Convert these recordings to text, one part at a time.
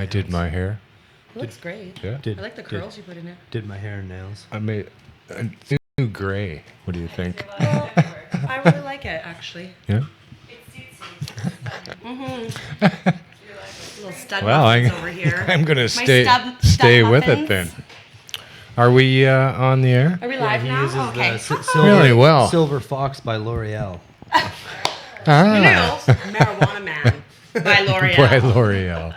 I did my hair. It looks great. Yeah. I like the curls you put in it. Did my hair and nails. I made a new gray. What do you think? Well, I really like it, actually. Yeah. Little stud Well, muffins over here. I'm gonna My stay stud with it muffins. then. Are we on the air? Are we live now? Okay. Really well. Silver Fox by L'Oreal. Ah. Marijuana Man by L'Oreal. By L'Oreal.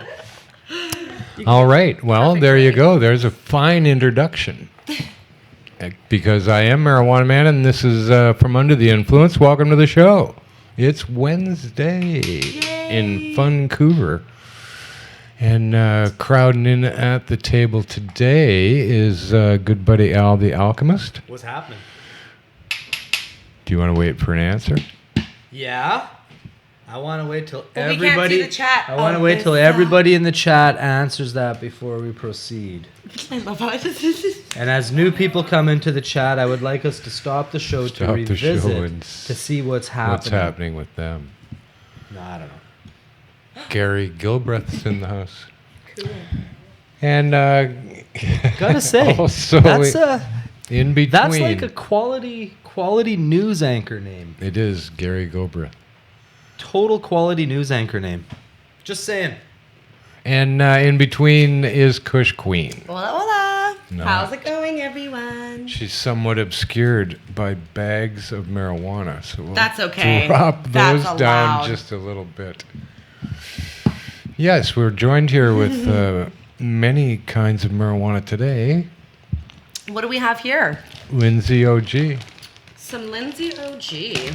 All right. Well, Perfect there you way. go. There's a fine introduction. Because I am Marijuana Man, and this is From Under the Influence. Welcome to the show. It's Wednesday in Vancouver. And crowding in at the table today is good buddy Al the Alchemist. What's happening? Do you want to wait for an answer? Yeah. I want to wait till Well, we everybody. can't see the chat. I want to Oh, wait till this, everybody in the chat answers that before we proceed. I love how this is. And as new people come into the chat, I would like us to stop the show to Stop the show revisit and to see what's happening. What's happening with them? No, I don't know. Gary Gilbreth's in the house. Cool. And Gotta say, also that's in between. that's like a quality news anchor name. It is Gary Gilbreth. Total quality news anchor name. Just saying. And in between is Kush Queen. Hola, hola. No. How's it going, everyone? She's somewhat obscured by bags of marijuana, so we'll That's okay. drop That's those down allowed. just a little bit. Yes, we're joined here with many kinds of marijuana today. What do we have here? Lindsay OG. Some Lindsay OG.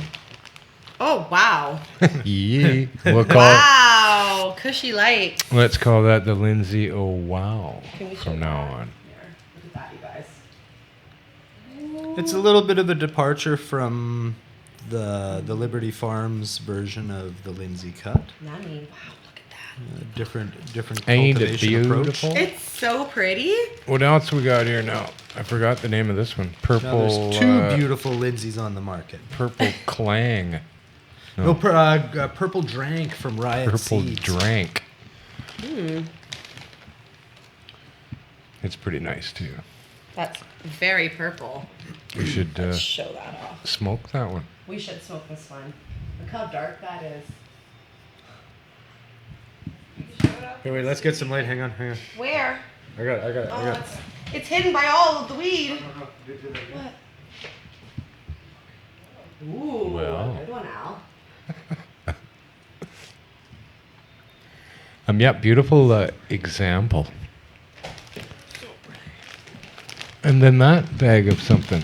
Oh, wow. Yee. We'll call Wow. Cushy light. let's call that the Lindsay Oh Wow Can we show from now that? on. Here, look at that, you guys. It's a little bit of a departure from the Liberty Farms version of the Lindsay cut. Yummy. Wow, look at that. Different Ain't it cultivation approach. beautiful? It's so pretty. What else we got here now? I forgot the name of this one. Now, Purple. there's two beautiful Lindsays on the market. Purple Clang. No, Purple Drank from Riot Purple Seeds. Drank. It's pretty nice too. That's very purple. We should Let's show that off. smoke that one. We should smoke this one. Look how dark that is. Okay, wait, let's get some light. Hang on. Where? I got it. Oh, it's hidden by all of the weed. What? Ooh, Well. good one, Al. Yeah, beautiful example. And then that bag of something.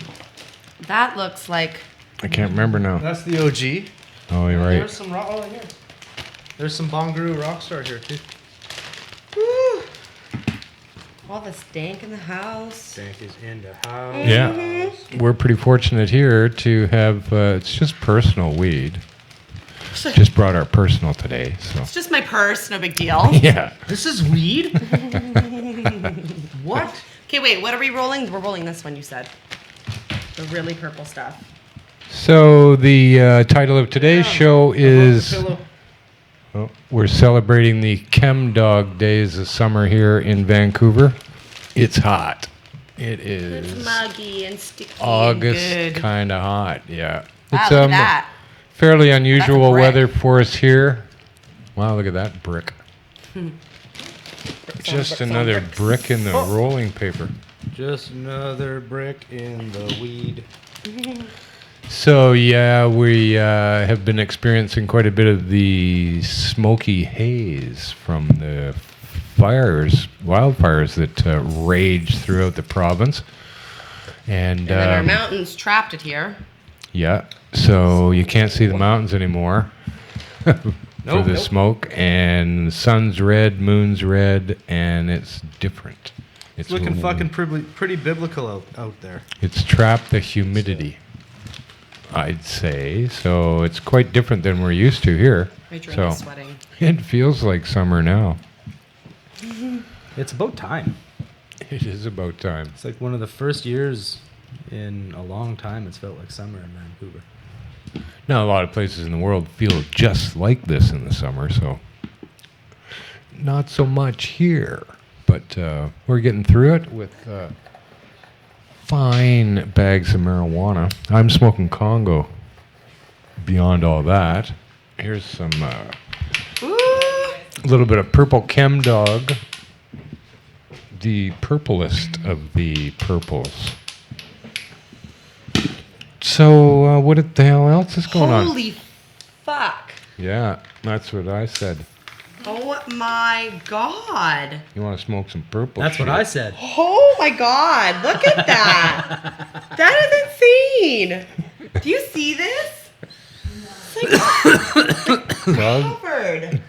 That looks like I can't remember now. That's the OG. Oh, you're There's right. some rock. Oh, here. There's some Bonguru Rockstar here too. all the stank in the house. Stank is in the house. Yeah, we're pretty fortunate here to have. It's just personal weed. Just brought our personal today, so. It's just my purse, no big deal. Yeah. This is weed? What? Okay, wait, what are we rolling? We're rolling this one, you said. The really purple stuff. So the title of today's show is. Pillow. Well, we're celebrating the Chem Dawg days of summer here in Vancouver. It's hot. It is It's muggy and sticky August, and good. kind of hot. Yeah, Wow, it's look at that. fairly unusual brick. weather for us here. Wow, look at that brick! Just another brick in the rolling paper. Just another brick in the weed. So yeah, we have been experiencing quite a bit of the smoky haze from the wildfires that rage throughout the province, and And then our mountains trapped it here. yeah, so you can't see the mountains anymore for Nope. the smoke, and the sun's red, moon's red, and it's different. It's looking fucking pretty biblical out there. It's trapped the humidity, I'd say. So it's quite different than we're used to here. My drink So is sweating. it feels like summer now. It's about time. It is about time. It's like one of the first years in a long time it's felt like summer in Vancouver. Now, a lot of places in the world feel just like this in the summer, so not so much here. But we're getting through it with fine bags of marijuana. I'm smoking Congo. Beyond all that, here's some a little bit of purple Chem Dawg, the purplest of the purples. So what the hell else is going on? Holy fuck. Yeah, that's what I said. Oh my god. You want to smoke some purple That's shit? what I said. Oh my god. Look at that. That is insane. Do you see this? It's like Well, covered.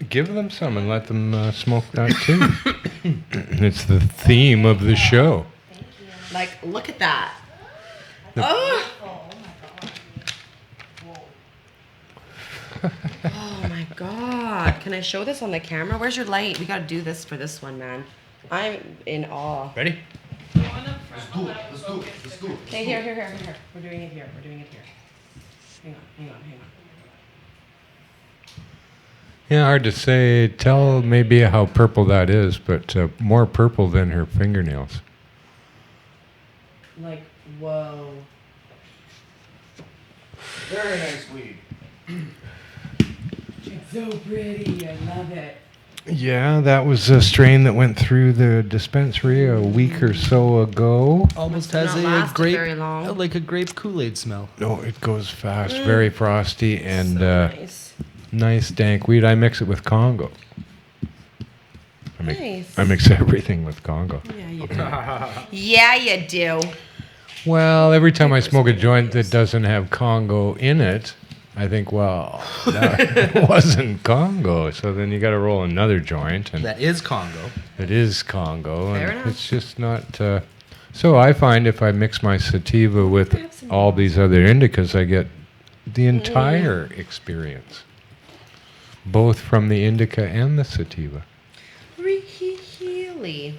give them some and let them smoke that too. It's the theme of the show. Like, look at that. Oh. Oh my god. Can I show this on the camera? Where's your light? We gotta do this for this one, man. I'm in awe. Ready? Let's do it. Okay, here. We're doing it here. Hang on. Yeah, hard to say. Tell maybe how purple that is, but more purple than her fingernails. Like, whoa. Very nice weed. It's so pretty. I love it. Yeah, that was a strain that went through the dispensary a week or so ago. Almost Must has not a lasted grape, very long. like a grape Kool-Aid smell. No, it goes fast, very frosty, and So nice. nice dank weed. I mix it with Congo. Nice. I mix everything with Congo. Yeah, you do. Yeah, you do. Well, every time I smoke a joint that doesn't have Congo in it, I think, well, that wasn't Congo. So then you got to roll another joint, and That is Congo. it is Congo, Fair and enough. it's just not. So I find if I mix my sativa with have some all these other indicas, I get the entire experience, both from the indica and the sativa. Really?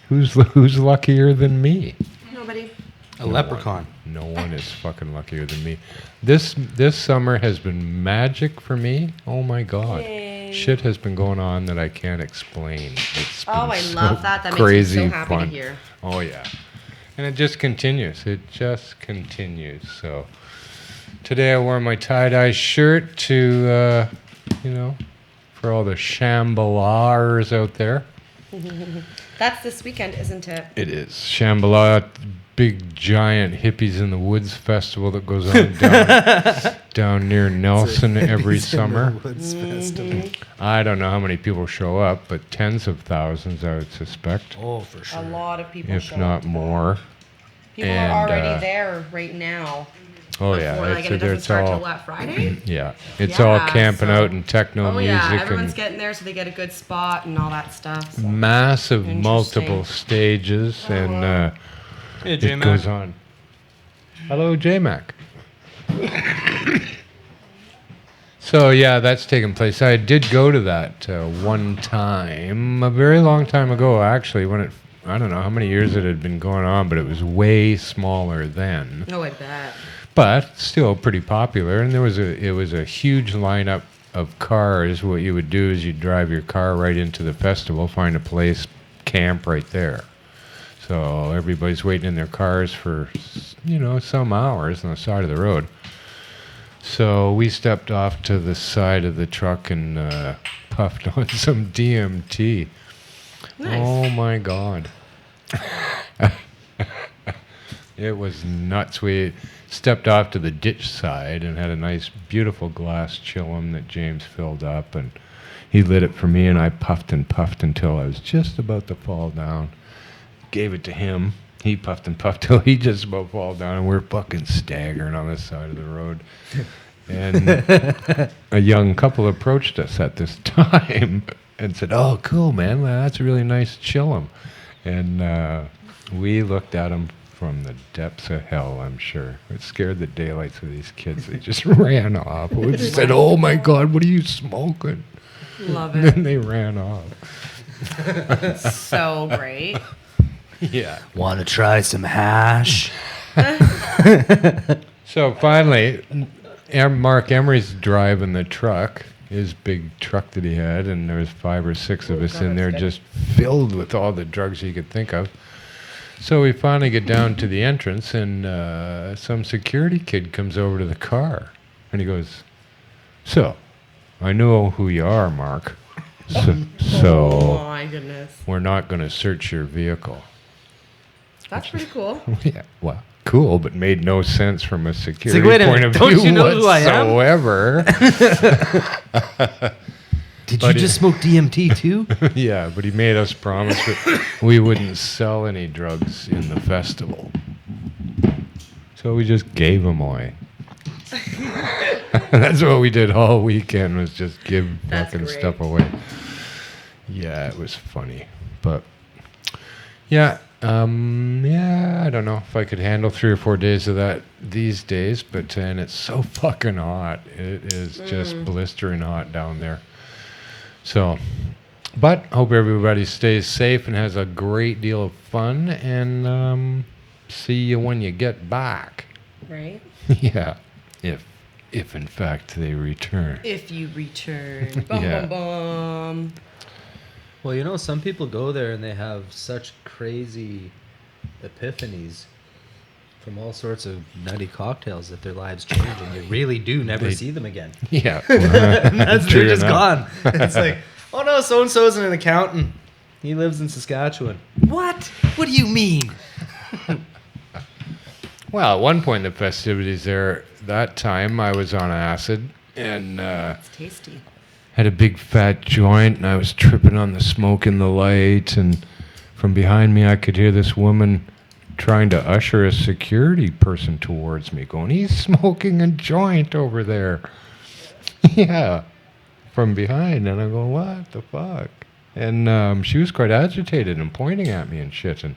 Who's luckier than me? Nobody. A leprechaun. No one is fucking luckier than me. This summer has been magic for me. Oh my god. Yay. Shit has been going on that I can't explain. It's been Oh, I so love that. That makes crazy me so happy fun. to hear. Oh yeah. And it just continues. It just continues. So today I wore my tie-dye shirt to for all the Shambhalers out there. That's this weekend, isn't it? It is. Shambhala, big giant hippies in the woods festival that goes on down near Nelson every It's in the summer. Woods Festival. I don't know how many people show up, but tens of thousands, I would suspect, Oh, for sure. A lot of people if show not up to more. that. People And, are already there right now. Oh yeah, Before, like, and it doesn't it's start till all what, Friday? yeah, it's all Yeah, camping so- out and techno Oh yeah, music everyone's and getting there so they get a good spot and all that stuff. So. massive Interesting. multiple stages, and Hey, it J-Mac. goes on. Hello, J-Mac. So yeah, that's taken place. I did go to that one time, a very long time ago, actually. When I don't know how many years it had been going on, but it was way smaller then. Oh, I bet. But still pretty popular, and it was a huge lineup of cars. What you would do is you'd drive your car right into the festival, find a place, camp right there. So everybody's waiting in their cars for some hours on the side of the road. So we stepped off to the side of the truck and puffed on some DMT. Nice. Oh my god. It was nuts. We stepped off to the ditch side and had a nice, beautiful glass chillum that James filled up, and he lit it for me, and I puffed and puffed until I was just about to fall down. Gave it to him. He puffed and puffed till he just about fall down, and we're fucking staggering on the side of the road. And a young couple approached us at this time and said, "Oh, cool, man. Well, that's a really nice chillum." And we looked at them from the depths of hell, I'm sure. It scared the daylights of these kids. They just ran off. We just said, "Oh my God, what are you smoking?" Love And it. then they ran off. So great. Yeah. Want to try some hash? So finally, Mark Emery's driving the truck, his big truck that he had, and there was 5 or 6 of Oh, us God, in there that's good. just filled with all the drugs he could think of. So we finally get down to the entrance, and some security kid comes over to the car, and he goes, "So, I know who you are, Mark. Oh So my goodness. we're not going to search your vehicle." That's pretty cool. Yeah, well, cool, but made no sense from a security wait a point minute, of don't view you know who I am? whatsoever. Did But you just smoke DMT too? Yeah, but he made us promise that we wouldn't sell any drugs in the festival. So we just gave them away. That's what we did all weekend, was just give That's fucking great. stuff away. Yeah, it was funny. But yeah, I don't know if I could handle 3 or 4 days of that these days, but and it's so fucking hot. It is just blistering hot down there. So, but hope everybody stays safe and has a great deal of fun, and see you when you get back. Right? Yeah, if in fact they return. If you return. Bum, Yeah. bum, bum. Well, you know, some people go there and they have such crazy epiphanies from all sorts of nutty cocktails that their lives change, and you really do never They- see them again. Yeah, And that's, true they're just enough. gone. It's like, oh no, so and so's an accountant. He lives in Saskatchewan. What? What do you mean? Well, at one point in the festivities there, that time I was on acid and It's tasty. had a big fat joint, and I was tripping on the smoke in the light, and from behind me I could hear this woman trying to usher a security person towards me, going, "He's smoking a joint over there." Yeah, from behind, and I'm going, "What the fuck?" And she was quite agitated and pointing at me and shit, and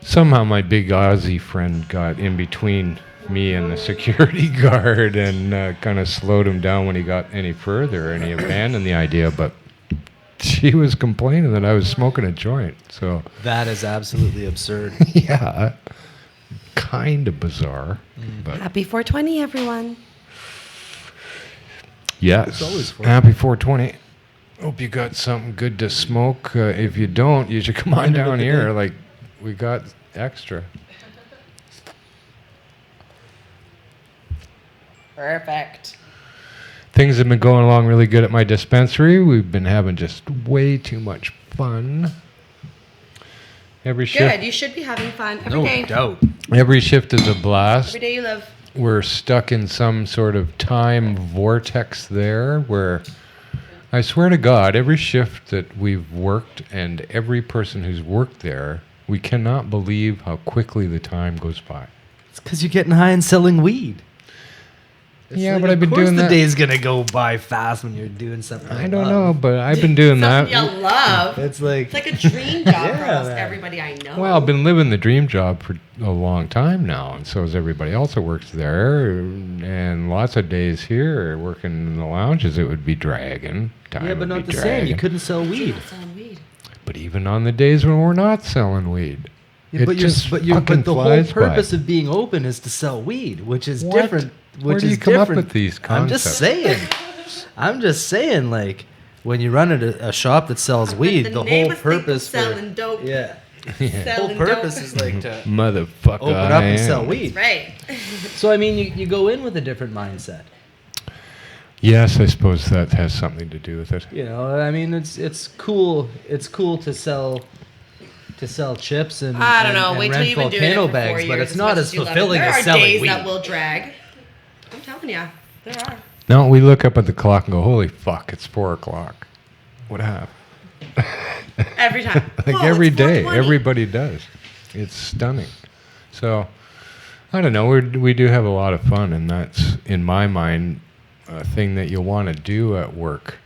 somehow my big Aussie friend got in between me and the security guard and kind of slowed him down when he got any further, and he abandoned the idea, but she was complaining that I was smoking a joint. So, That is absolutely absurd. yeah, kind of bizarre. But Happy 420, everyone. yes, It's always fun. happy 420. Hope you got something good to smoke. If you don't, you should come on End of down the here. day. Like, we got extra. Perfect. Things have been going along really good at my dispensary. We've been having just way too much fun. Every shift, Good. You should be having fun every No day. doubt. every shift is a blast. Every day you live. We're stuck in some sort of time vortex there where I swear to God, every shift that we've worked and every person who's worked there, we cannot believe how quickly the time goes by. It's because you're getting high and selling weed. It's Yeah, like, but I've been of course doing the that. day's gonna go by fast when you're doing something. I you don't love. know, but I've been doing Something that. you love. It's like, It's like a dream job for Yeah, almost man. everybody I know. Well, I've been living the dream job for a long time now, and so is everybody else that works there. And lots of days here working in the lounges, it would be dragging. Time yeah, but would not be the same. You dragging. couldn't sell You're weed. not selling weed. But even on the days when we're not selling weed, Yeah, it but just but fucking the whole flies by. purpose of being open is to sell weed, which is What? different. Where Which do you is come up different. with these I'm just concepts? saying. I'm just saying, like, when you run a shop that sells weed, the name whole was thinking purpose for selling dope. yeah, the Selling whole purpose dope. is like to Motherfucker. open up and sell weed. Right. So I mean, you go in with a different mindset. Yes, I suppose that has something to do with it. You know, I mean, it's cool. It's cool to sell chips and I don't know. and Wait till rent you've been doing it volcano for 4 bags, years. but it's not much as you love it. fulfilling there as are selling days weed. that will drag. I'm telling you, there are. No, we look up at the clock and go, "Holy fuck, it's 4 o'clock." What happened? Every time. Like Oh, every it's day, 420. everybody does. It's stunning. So, I don't know. We do have a lot of fun, and that's, in my mind, a thing that you'll want to do at work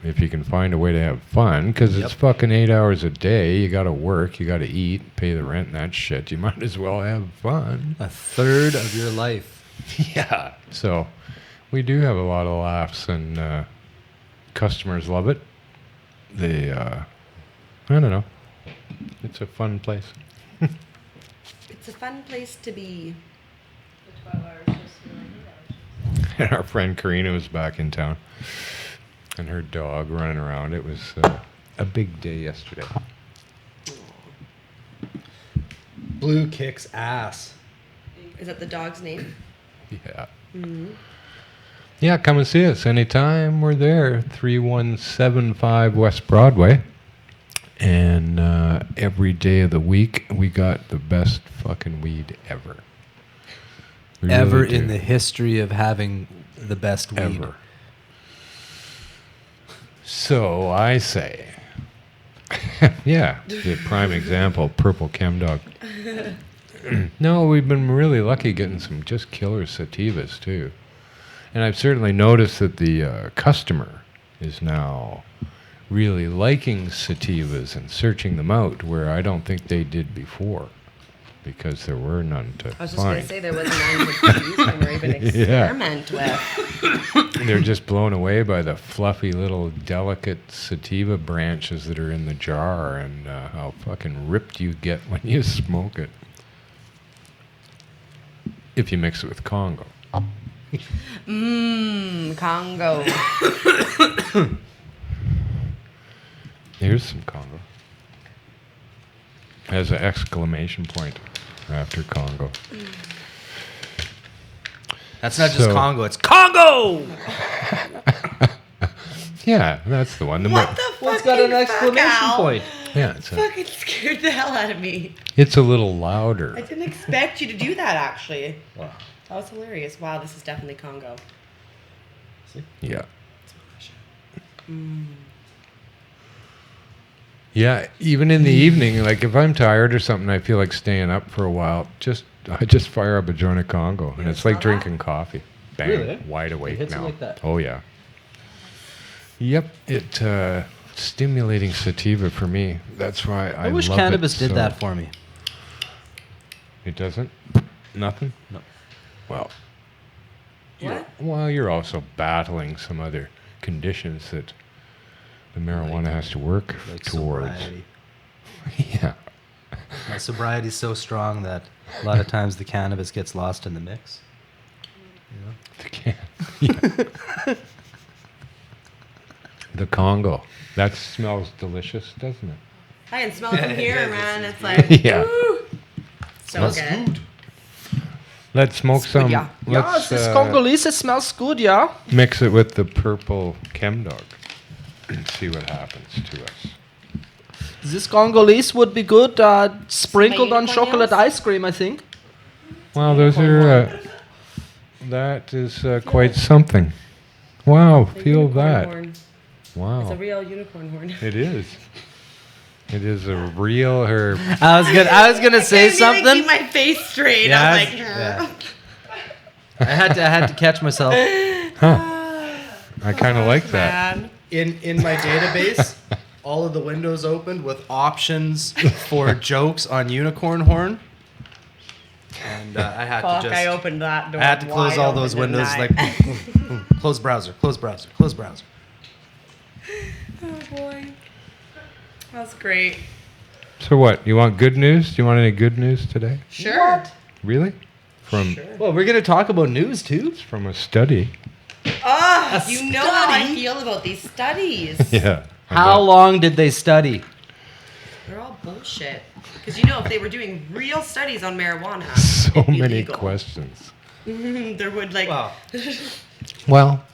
if you can find a way to have fun, because it's fucking 8 hours a day. You got to work, you got to eat, pay the rent, and that shit. You might as well have fun. A third of your life. Yeah. So, we do have a lot of laughs, and customers love it. They, I don't know. It's a fun place. It's a fun place to be. The 12 hours just really 8 hours. And our friend Karina was back in town. And her dog running around. It was a big day yesterday. Blue kicks ass. Is that the dog's name? Yeah. Mm-hmm. Yeah, come and see us anytime we're there. 3175 West Broadway. And every day of the week, we got the best fucking weed ever. We Ever really in do. the history of having the best weed. Ever. So I say, yeah, the prime example, purple Chem Dawg. No, we've been really lucky getting some just killer sativas too. And I've certainly noticed that the customer is now really liking sativas and searching them out where I don't think they did before because there were none to I was just going to find. say there wasn't none to use them or even experiment with. They're just blown away by the fluffy little delicate sativa branches that are in the jar and how fucking ripped you get when you smoke it. If you mix it with Congo. Congo. Here's some Congo. Has an exclamation point after Congo. That's not just So- Congo, it's Congo! Yeah, that's the one. What the fuck? Well, it's got an exclamation point. Yeah, Fucking scared the hell out of me. it's a little I louder. didn't expect you to do that, actually. Wow. That was hilarious. Wow, this is definitely Congo. Yeah. Yeah, even in the evening, like if I'm tired or something, I feel like staying up for a while. I just fire up a joint of Congo, and it's like smell drinking coffee. Bang, Really? wide awake hits it now. like that? Oh yeah. Yep, it stimulating sativa for me. That's why I wish love Cannabis it did that for me. It doesn't. Nothing. No. Well. What? Well, you're also battling some other conditions that the marijuana has to work Like towards. sobriety. Yeah. My sobriety's so strong that a lot of times the cannabis gets lost in the mix. Yeah. The Congo. That smells delicious, doesn't it? I can smell it from here, man. It's like, Yeah. woo. So Smells good. Let's smoke good, some. yeah. Let's Congolese, it smells good, yeah. mix it with the purple Chem Dawg and see what happens to us. This Congolese would be good, sprinkled on unicorn chocolate nails? ice cream, I think. Wow, those are. That is quite something. Wow, The feel unicorn that. horn. It's a Wow, real unicorn horn. it is. It is a real herb. I was gonna say I can't even something. keep my face straight. Yeah, I was like, yeah. I had to catch myself. I kind of like that. man. In my database, all of the windows opened with options for jokes on unicorn horn. And I had Fuck, to just I opened that door. I had to close wide all open, those didn't windows I? like close browser, close browser, close browser. Oh boy. That's great. So what? You want good news? Do you want any good news today? Sure. Really? From Well, we're gonna talk about news too. it's from a study. Oh, you know how I study? feel about these studies. Yeah. How long did they study? They're all bullshit. Because you know, if they were doing real studies on marijuana, So it'd be many legal. questions. There would like. Wow. Well,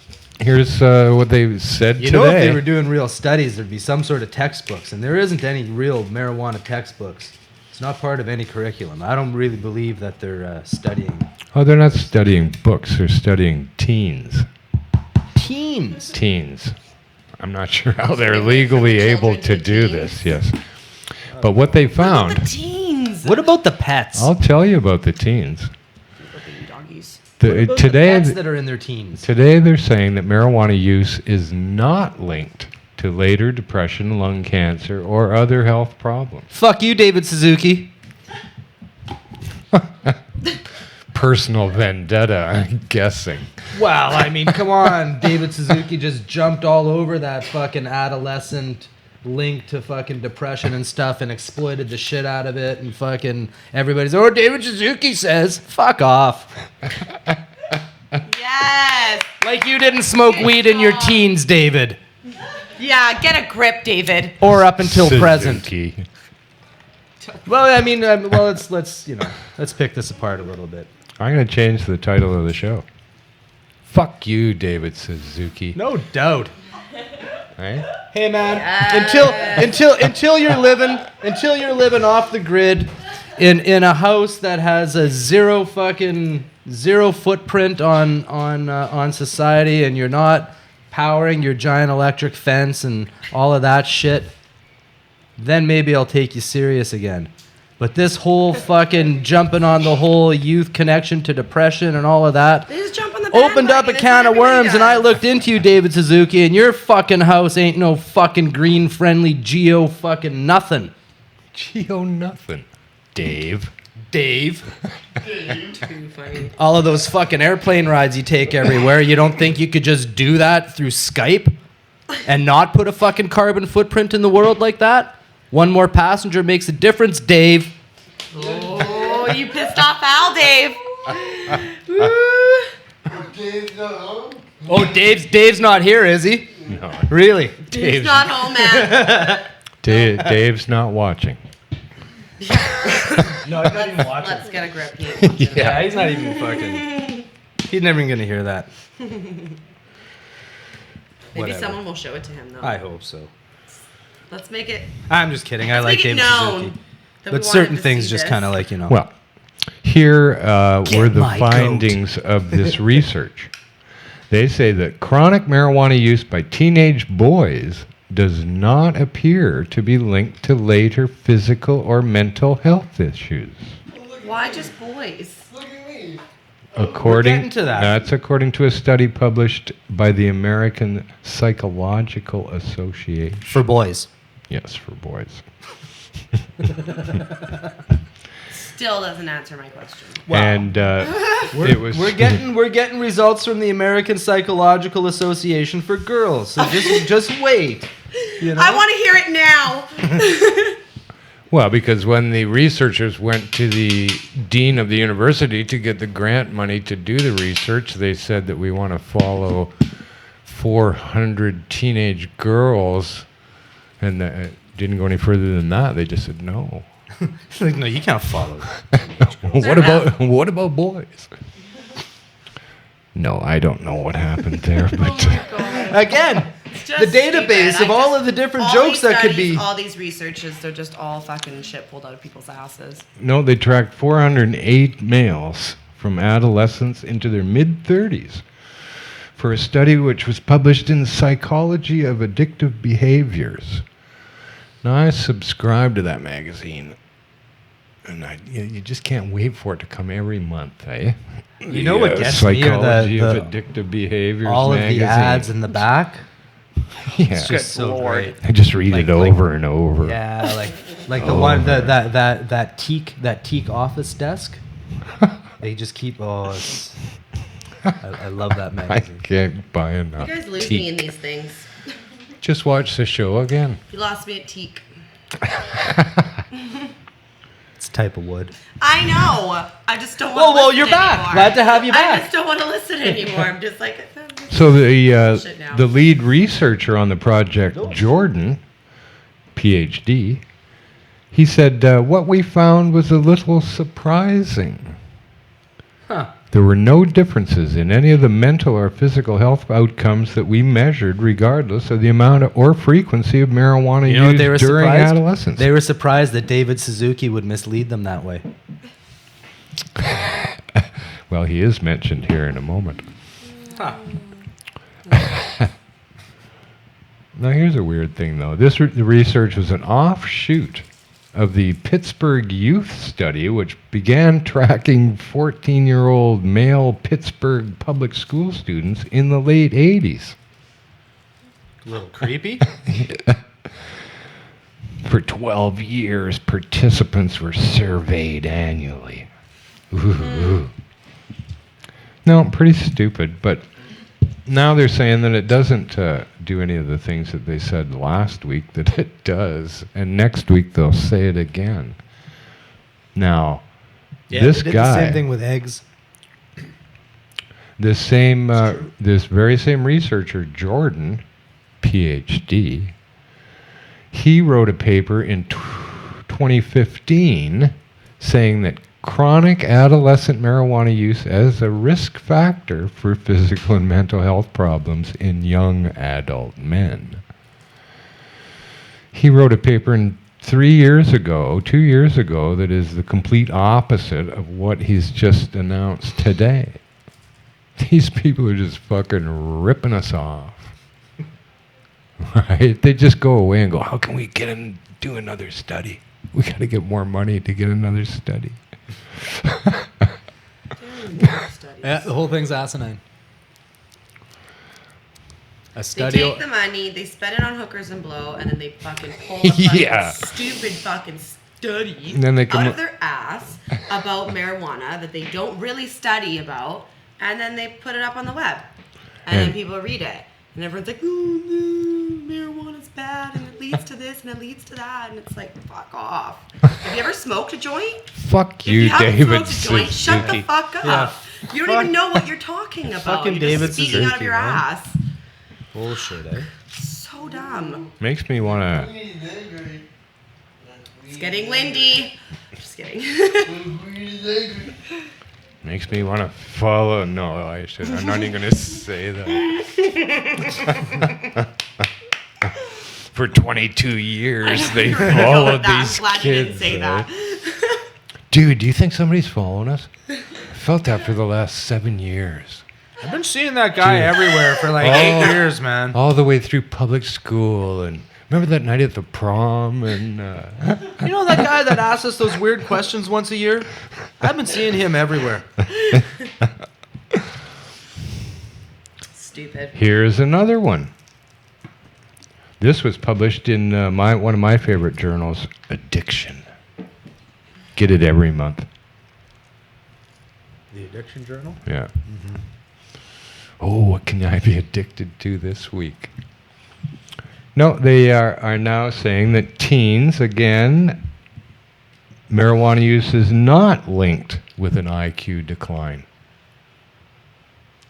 here's what they said You today. know, if they were doing real studies, there'd be some sort of textbooks, and there isn't any real marijuana textbooks. It's not part of any curriculum. I don't really believe that they're studying Oh, they're not studying books. They're studying teens. teens. Teens. I'm not sure how they're legally able to do this. Yes. But what they The found, teens. What about the pets? I'll tell you about the teens. Doggies. What about Today, the pets that are in their teens? today they're saying that marijuana use is not linked to later depression, lung cancer, or other health problems. Fuck you, David Suzuki. Personal vendetta, I'm guessing. Well, I mean, come on. David Suzuki just jumped all over that fucking adolescent link to fucking depression and stuff and exploited the shit out of it. And fucking everybody's, oh, David Suzuki says, fuck off. Yeah. Yes. Like you didn't smoke weed in your teens, David. Yeah, get a grip, David. Or up until present. Suzuki. Well, I mean, let's pick this apart a little bit. I'm going to change the title of the show. Fuck you, David Suzuki. No doubt. Right? Hey man, until you're living off the grid in a house that has a zero footprint on society, and you're not powering your giant electric fence and all of that shit, then maybe I'll take you serious again. But this whole fucking jumping on the whole youth connection to depression and all of that They just jump on the opened up a bandwagon. can of It's what worms, and I everybody looked into you, David Suzuki, and your fucking house ain't no fucking green friendly geo fucking nothing. Geo nothing. Dave. Dave. does. Too funny. All of those fucking airplane rides you take everywhere, you don't think you could just do that through Skype and not put a fucking carbon footprint in the world like that? One more passenger makes a difference, Dave. Oh, you pissed off Al, Dave. Oh, Dave's not here, is he? No. Really? He's not home, man. Dave's not watching. No, he's not even watching. Let's get a grip. He ain't watching. Yeah, he's not even fucking. He's never even gonna hear that. Maybe Whatever. someone will show it to him, though. I hope so. Let's make it. I'm just kidding. I Let's like make it David known Suzuki. that we But want certain him to things see just this. kind of like, you know. Well, here were the my goat. findings of this research. They say that chronic marijuana use by teenage boys does not appear to be linked to later physical or mental health issues. Why just boys? According to that. That's according to a study published by the American Psychological Association. For boys. Yes, for boys. Still doesn't answer my question. Wow. And it was We're getting results from the American Psychological Association for girls. So just wait. You know? I want to hear it now. Well, because when the researchers went to the dean of the university to get the grant money to do the research, they said that we want to follow 400 teenage girls, and it didn't go any further than that. They just said no. Like, no, you can't follow. What about boys? No, I don't know what happened there, but Again, Just the database stupid. of all of the different all jokes these that could studies, be. all these researches, they're just all fucking shit pulled out of people's asses. no, they tracked 408 males from adolescence into their mid-30s for a study which was published in Psychology of Addictive Behaviors. Now, I subscribe to that magazine, and you just can't wait for it to come every month, eh? You know what gets me are Psychology of the Addictive Behaviors all of magazine. the ads in the back. Yeah. It's just so great. I just read Like- it over and over. Yeah, like the one that teak office desk. They just keep. Oh, I love that I magazine. can't buy enough. You guys lose me in teak. these things. Just watch the show again. You lost me at teak. It's a type of wood. I know. I just don't want to Well, listen you're back. anymore. Glad to have you I back. just don't want to listen anymore. I'm just like... So Bullshit now. the lead researcher on the project, Jordan, PhD, he said what we found was a little surprising. Huh. There were no differences in any of the mental or physical health outcomes that we measured, regardless of the amount or frequency of marijuana You know what used they were during surprised? adolescence. They were surprised that David Suzuki would mislead them that way. Well, he is mentioned here in a moment. Huh. Now, here's a weird thing, though. This research was an offshoot of the Pittsburgh Youth Study, which began tracking 14-year-old male Pittsburgh public school students in the late 80s. A little creepy. For 12 years, participants were surveyed annually. Ooh. No, pretty stupid, but now they're saying that it doesn't do any of the things that they said last week that it does, and next week they'll say it again. Now, Yeah, this they did guy, the same thing with eggs. This very same researcher, Jordan, PhD, he wrote a paper in 2015 saying that chronic adolescent marijuana use as a risk factor for physical and mental health problems in young adult men. He wrote a paper 2 years ago, that is the complete opposite of what he's just announced today. These people are just fucking ripping us off. Right? They just go away and go, how can we do another study? We got to get more money to get another study. Yeah, the whole thing's asinine. A They study. take the money, they spend it on hookers and blow, and then they fucking pull the fucking Yeah. stupid fucking study And then they come out up- of their ass about marijuana that they don't really study about, and then they put it up on the web. And then And- people read it. And everyone's like, oh no, marijuana's bad, and it leads to this, and it leads to that. And it's like, fuck off. Have you ever smoked a joint? Fuck If you, you haven't David smoked a joint, shut the Suzuki. fuck up. Yeah. You don't even know what you're talking about. Fucking You're David just speaking out of Suzuki, your man. ass. Bullshit, eh? So dumb. Makes me want to... It's getting windy. Just kidding. Makes me want to follow. No, I should. I'm not even going to say that. For 22 years, they followed these I'm glad you didn't kids. say eh? that. Dude, do you think somebody's following us? I felt that for the last 7 years. I've been seeing that guy everywhere for like 8 years, man. All the way through public school. And remember that night at the prom? And You know that guy that asks us those weird questions once a year? I've been seeing him everywhere. Stupid. here's another one. This was published in one of my favorite journals, Addiction. Get it every month. The Addiction Journal? Yeah. Oh, what can I be addicted to this week? No, they are now saying that teens, again, marijuana use is not linked with an IQ decline.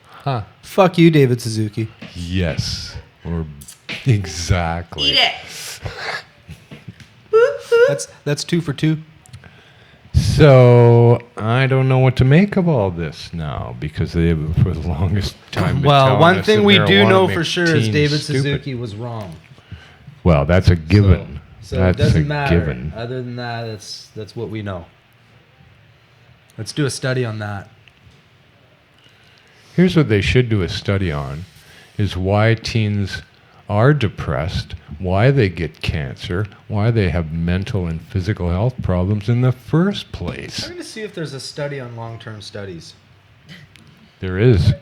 Huh. Fuck you, David Suzuki. Yes. Or exactly. Eat it. That's 2 for 2. So I don't know what to make of all this now because they have for the longest time been Well, telling one us thing that we do marijuana know makes for sure is teens David stupid. Suzuki was wrong. Well, that's a given. So That's it doesn't a matter. given. Other than that, that's what we know. Let's do a study on that. Here's what they should do a study on, is why teens are depressed, why they get cancer, why they have mental and physical health problems in the first I'm place. going to see if there's a study on long-term studies. There is.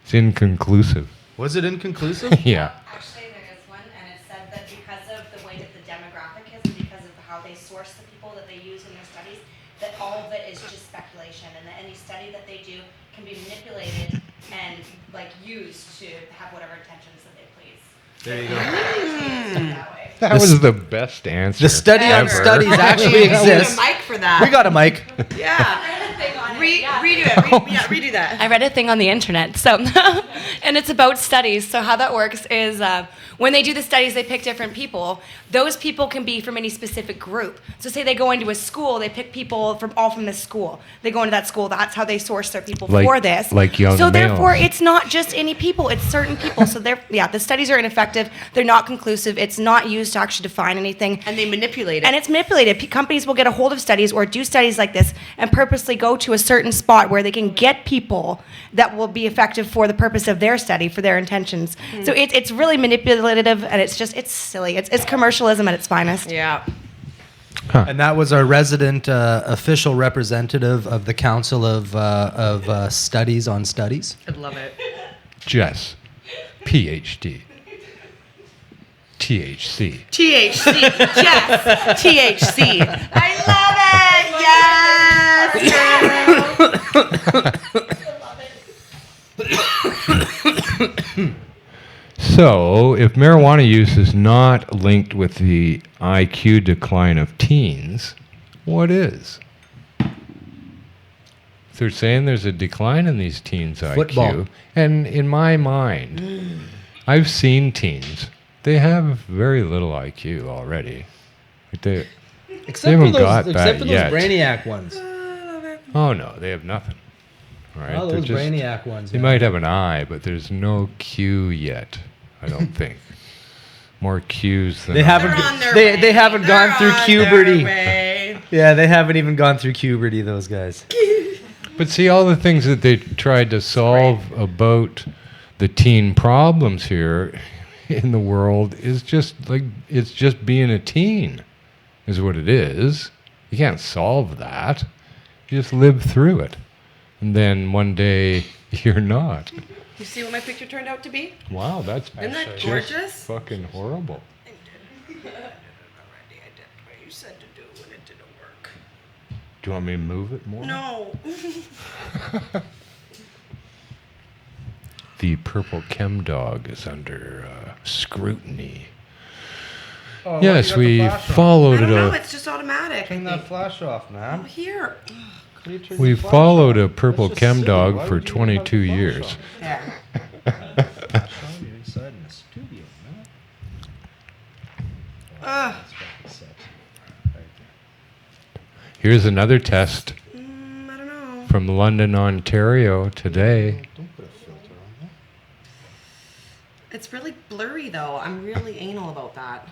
It's inconclusive. Was it inconclusive? Yeah. Actually, there is one, and it said that because of the way that the demographic is and because of how they source the people that they use in their studies, that all of it is just speculation, and that any study that they do can be manipulated and like used to have whatever intentions that they please. There you go. That way. That was the best answer. The study on Ever. studies actually We need a exists. mic for that. We got a mic. Yeah. Redo it. Redo that. I read a thing on the internet, so and it's about studies. So how that works is when they do the studies, they pick different people. Those people can be from any specific group. So say they go into a school, they pick people from this school. They go into that school. That's how they source their people for this. like young So therefore, males. it's not just any people; it's certain people. So the studies are ineffective. They're not conclusive. It's not used to actually define anything. And they manipulate it. And it's manipulated. Companies will get a hold of studies or do studies like this and purposely go to a certain spot where they can get people that will be effective for the purpose of their study, for their intentions. So it's really manipulative, and it's silly. It's commercialism at its finest. yeah. And that was our resident official representative of the Council of Studies on Studies. I'd love it. Jess, PhD, THC. THC. Jess. THC. I love it. Yes. So, if marijuana use is not linked with the IQ decline of teens, what is? they're saying there's a decline in these teens' Football. IQ. And in my mind, I've seen teens. They have very little IQ already. They haven't got that except for those yet. brainiac ones. Oh no, they have nothing. Right? Oh, They're those just- brainiac ones. They yeah. might have an eye, but there's no Q yet. I don't think. More Qs than They haven't. They're on their They way. haven't They're gone through on puberty. their way. Yeah, they haven't even gone through puberty. Those guys. But see, all the things that they tried to solve about the teen problems here in the world is just like it's just being a teen, is what it is. You can't solve that. You just live through it, and then one day you're not. You see what my picture turned out to be? Wow, that's Isn't that just gorgeous? fucking horrible. I did what you said to do, and it didn't work. Do you want me to move it more? No. The purple Chem Dawg is under scrutiny. Oh, Yes, we I followed don't it know. up. It's just automatic. Turn that flash off, Oh, man. here. We followed a purple Chem Dawg for 22 years. There. Inside in the studio, man. Ugh. Here's another test I don't know. from London, Ontario today. Don't put a filter on that. It's really blurry, though. I'm really anal about that.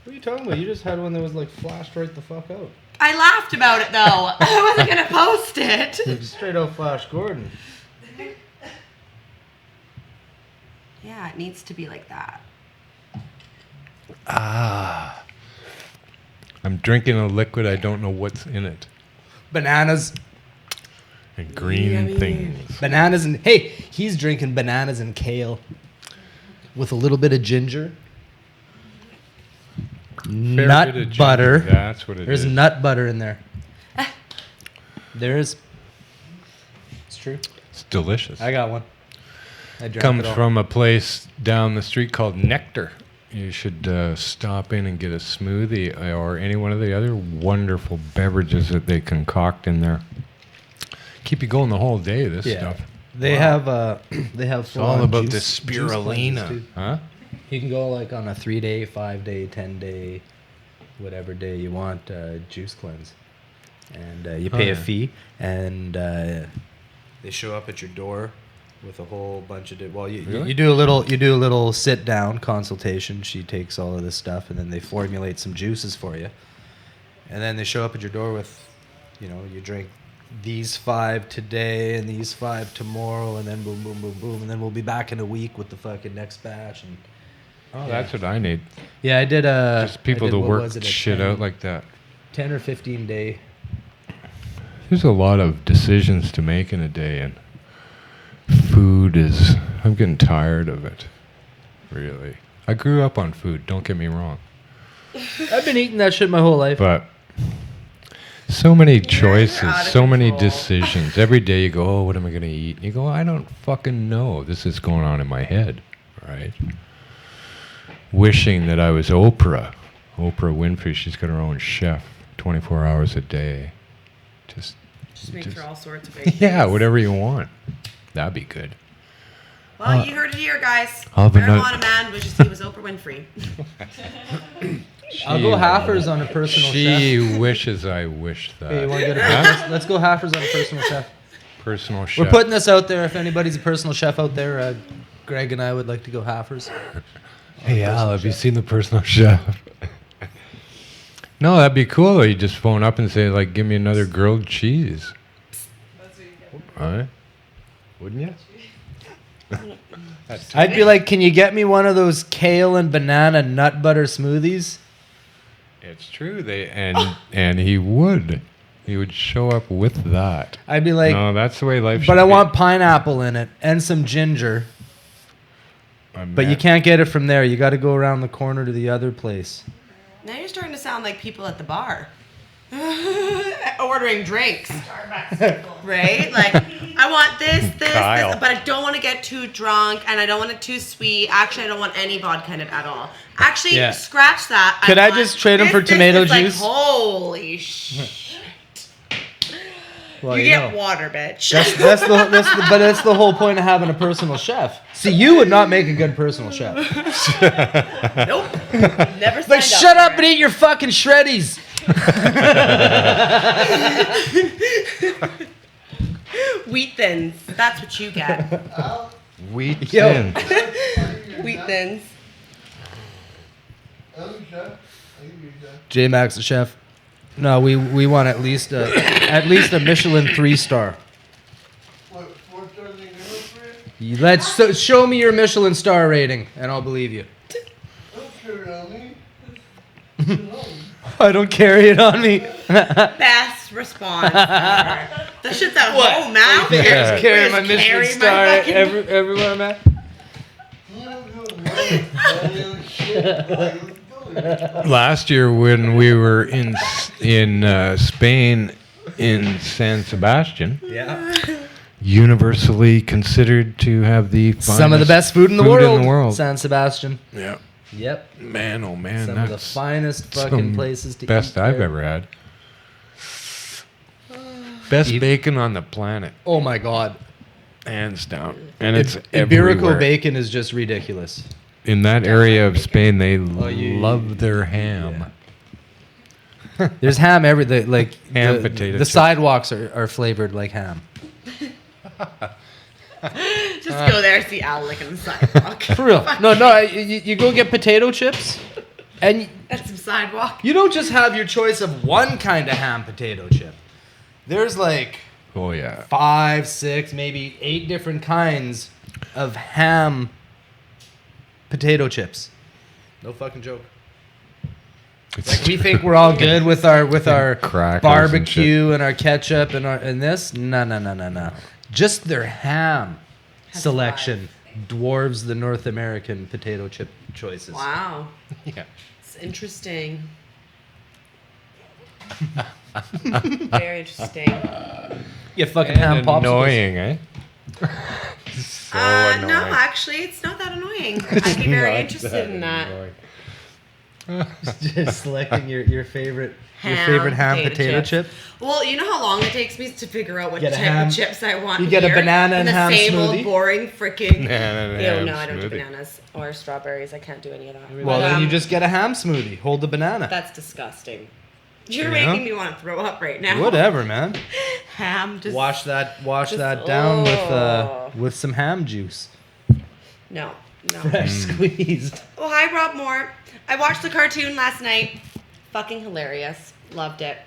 What are you talking about? You just had one that was like flashed right the fuck out. I laughed about it, though. I wasn't going to post it. Straight out Flash Gordon. Yeah, it needs to be like that. Ah. I'm drinking a liquid. I don't know what's in it. Bananas. And green Yummy. things. Bananas and hey, he's drinking bananas and kale with a little bit of ginger. Fair Nut bit of ginger. butter. That's what it There's is. nut butter in there. There is. It's true. It's delicious. I got one. I drank Comes it all. from a place down the street called Nectar. You should stop in and get a smoothie or any one of the other wonderful beverages that they concoct in there. Keep you going the whole day, this stuff. They have they have It's all about the spirulina. Huh? You can go like on a 3-day, 5-day, 10-day, whatever day you want juice cleanse, and you pay a fee, and they show up at your door with a whole bunch of Really? you do a little sit down consultation. She takes all of this stuff, and then they formulate some juices for you, and then they show up at your door with, you drink these 5 today and these 5 tomorrow, and then boom, boom, boom, boom, and then we'll be back in a week with the fucking next batch. And Oh, that's what I need. yeah, I did Just people I did, to what work was it, a shit 10 out like that. 10 or 15 day. There's a lot of decisions to make in a day, and food is. I'm getting tired of it. Really. I grew up on food, don't get me wrong. I've been eating that shit my whole life. But so many You're choices, out of so many control. decisions. Every day you go, oh, what am I going to eat? And you go, I don't fucking know. This is going on in my head, right? Wishing that I was Oprah. Oprah Winfrey, she's got her own chef 24 hours a day. Just Makes her all sorts of great yeah, things. whatever you want. That'd be good. Well, you heard it here, guys. I'll have another- Marijuana Man wishes he was Oprah Winfrey. I'll go halfers on a personal chef. She wishes I wished that. Hey, you want to get a Huh? let's go halfers on a personal chef. Personal chef. We're putting this out there. If anybody's a personal chef out there, Greg and I would like to go halfers. Hey Al, have you seen the personal chef? No, that'd be cool though. You just phone up and say, like, give me another grilled cheese. Right? Wouldn't you? I'd be like, can you get me one of those kale and banana nut butter smoothies? It's true. And he would. He would show up with that. I'd be like, no, that's the way life should but I be. want pineapple in it and some ginger. But you can't get it from there. You got to go around the corner to the other place. Now you're starting to sound like people at the bar. Ordering drinks. Right? Like, I want this, Kyle. but I don't want to get too drunk, and I don't want it too sweet. Actually, I don't want any vodka in it at all. Actually, Yeah. scratch that. Could I want just trade 'em this, for this, tomato this. Like, juice? holy shit. Well, you you get know. water, bitch. But that's the whole point of having a personal chef. See, you would not make a good personal chef. Nope. Never signed Like, shut for up it. and eat your fucking shreddies. Wheat thins. That's what you get. Wheat Yo. tin. Wheat thins. J Max the chef. No, we want at least a Michelin 3-star. Let's show me your Michelin star rating, and I'll believe you. I don't carry it on me. Best response ever. The shit's at home now. Yeah. Carry my Just Michelin carry my star fucking- everywhere I'm at. Last year when we were in Spain in San Sebastian, Yeah. universally considered to have the Some of the finest best food in the world. San Sebastian. Yeah. Yep. Man, oh man, Some of the that's finest fucking some places to best eat. I've there. ever had. Best bacon on the planet, Oh my god. hands down. And it's Iberico everywhere. bacon is just ridiculous. In that area of Spain, they you- love their ham. There's ham everything. Like Ham, the, potato the chips. sidewalks are flavored like ham. Just go there, see Al licking the sidewalk. For real. No, you go get potato chips, and That's some sidewalk. you don't just have your choice of one kind of ham potato chip. There's like Oh yeah. 5, 6, maybe 8 different kinds of ham potato chips. No fucking joke. Like we think we're all good with our Crackers and barbecue and our ketchup and this. No. Just their ham Has selection dwarves the North American potato chip choices. Wow. Yeah. It's interesting. Very interesting. You fucking ham popsicles. Annoying, eh? So annoying. No, actually, it's not that annoying. I'd be very interested in that. Just selecting your favorite Ham ham potato potato chip. chip. Well, you know how long it takes me to figure out what Get a type ham- of chips I want. you get a here? banana and the ham same smoothie? old boring freaking. Banana and Ew, ham no, I don't do smoothie. bananas or strawberries. I can't do any of that. Well, But, then you just get a ham smoothie. Hold the banana. That's disgusting. You're Yeah. making me want to throw up right now. Whatever, man. Ham. Just Wash that just- down oh. with some ham juice. No. Fresh squeezed. Oh, hi, Rob Moore. I watched the cartoon last night. Fucking hilarious. Loved it.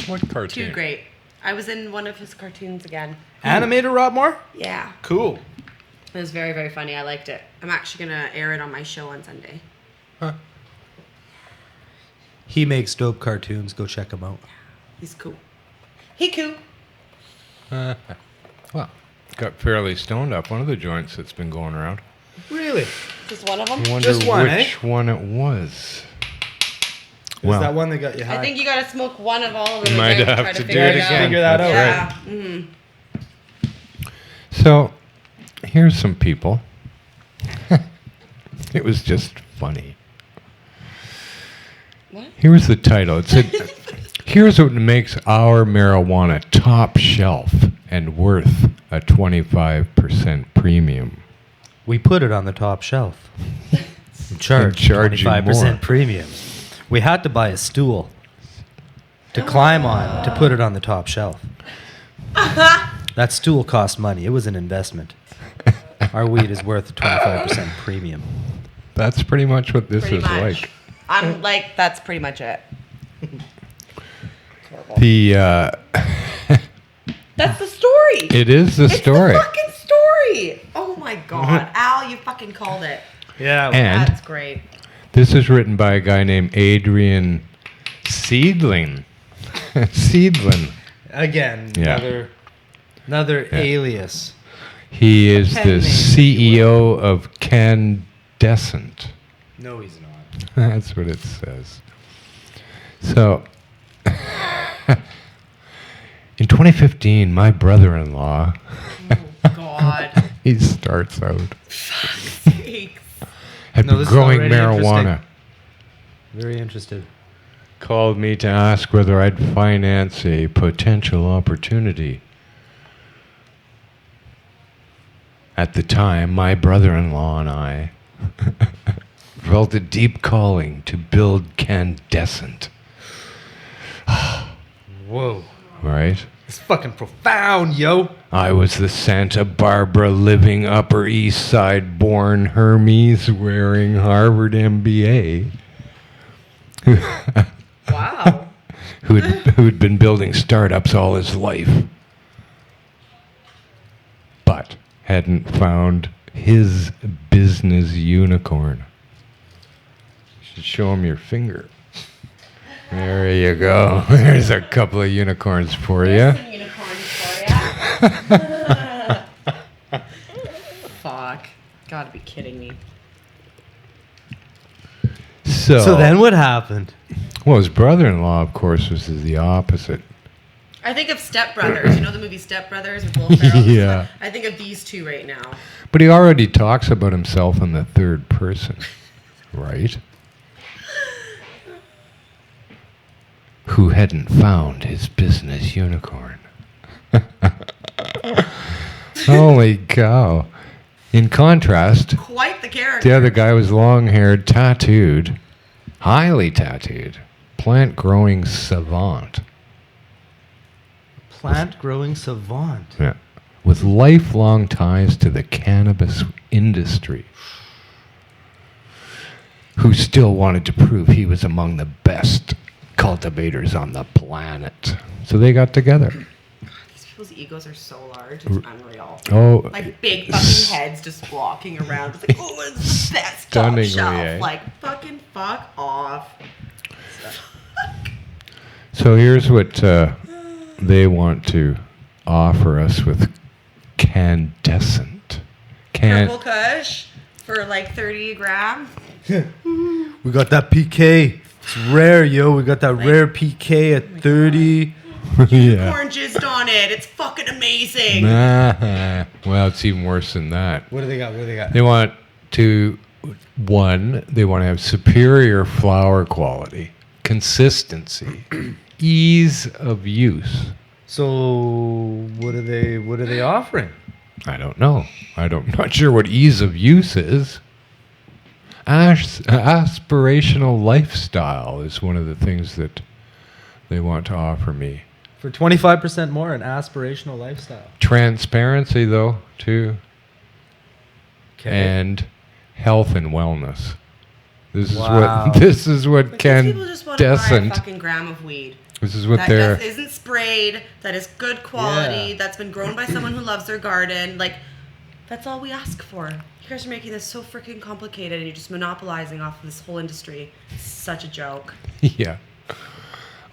What cartoon? Too great. I was in one of his cartoons again. Animator Rob Moore? Yeah. Cool. It was very, very funny. I liked it. I'm actually going to air it on my show on Sunday. He makes dope cartoons. Go check him out. He's cool. He cool. Well, got fairly stoned up. One of the joints that's been going around. Really? Just one of them? I wonder Just one, which one it was. Is that one that got you high? I think you got to smoke one of all of them. You might again have try to do figure it out. again. Figure that That's out. right. Yeah. So, here's some people. It was just funny. What? Here's the title. It said, "Here's what makes our marijuana top shelf and worth a 25% premium." We put it on the top shelf. We charge charge you 25% more. premium. We had to buy a stool to climb on to put it on the top shelf. That stool cost money. It was an investment. Our weed is worth a 25% premium. That's pretty much what this Pretty is much. like. I'm like, that's pretty much it. The That's the story. it is the story, It's the fucking story. Oh my God. Al, you fucking called it. Yeah. and That's great. this is written by a guy named Adrian Seedling. Seedling. Again, Yeah. another Yeah. alias. He is Pen the name, CEO of Candescent. No, he's not. That's what it says. So, in 2015, my brother-in-law, Oh God. he starts out, Sakes. had No, been this is growing already marijuana. Very interested. Called me to ask whether I'd finance a potential opportunity At the time, my brother-in-law and I felt a deep calling to build Candescent. Whoa. Right? It's fucking profound, yo. I was the Santa Barbara living Upper East Side born Hermes wearing Harvard MBA Wow. who'd been building startups all his life, but hadn't found his business unicorn. You should show him your finger. There you go. There's a couple of unicorns for you. Some unicorns for ya. Fuck. Gotta be kidding me. So then what happened? Well, his brother-in-law, of course, was the opposite. I think of Step Brothers. You know the movie Step Brothers with Will Ferrell? Yeah. I think of these two right now. But he already talks about himself in the third person, right? Who hadn't found his business unicorn. Holy cow. In contrast, Quite the character. the other guy was long-haired, tattooed, highly tattooed, plant-growing savant. Plant-growing savant. Yeah. With lifelong ties to the cannabis industry, who still wanted to prove he was among the best cultivators on the planet. So they got together. These people's egos are so large. It's unreal. Oh, Like big fucking heads just walking around. It's like, oh, it's the best top Stunningly, shelf. eh? Like, fucking fuck off. so here's what they want to offer us with Candescent. Purple Kush for like 30 a gram. We got that PK. It's rare, yo. We got that rare PK at 30. Yeah. Corn jizzed on it. It's fucking amazing. Nah. Well, it's even worse than that. What do they got? They want to, they want to have superior flower quality, consistency, ease of use. So what are they offering? I don't know. Not sure what ease of use is. Aspirational lifestyle is one of the things that they want to offer me. For 25% more, an aspirational lifestyle. Transparency, though, too, Okay. and health and wellness. This Wow. is what But these people just want to buy a Candescent. fucking gram of weed. This is what That they're. isn't sprayed, that is good quality, Yeah. that's been grown by someone who loves their garden. Like, that's all we ask for. You guys are making this so freaking complicated and you're just monopolizing off of this whole industry. It's such a joke. Yeah.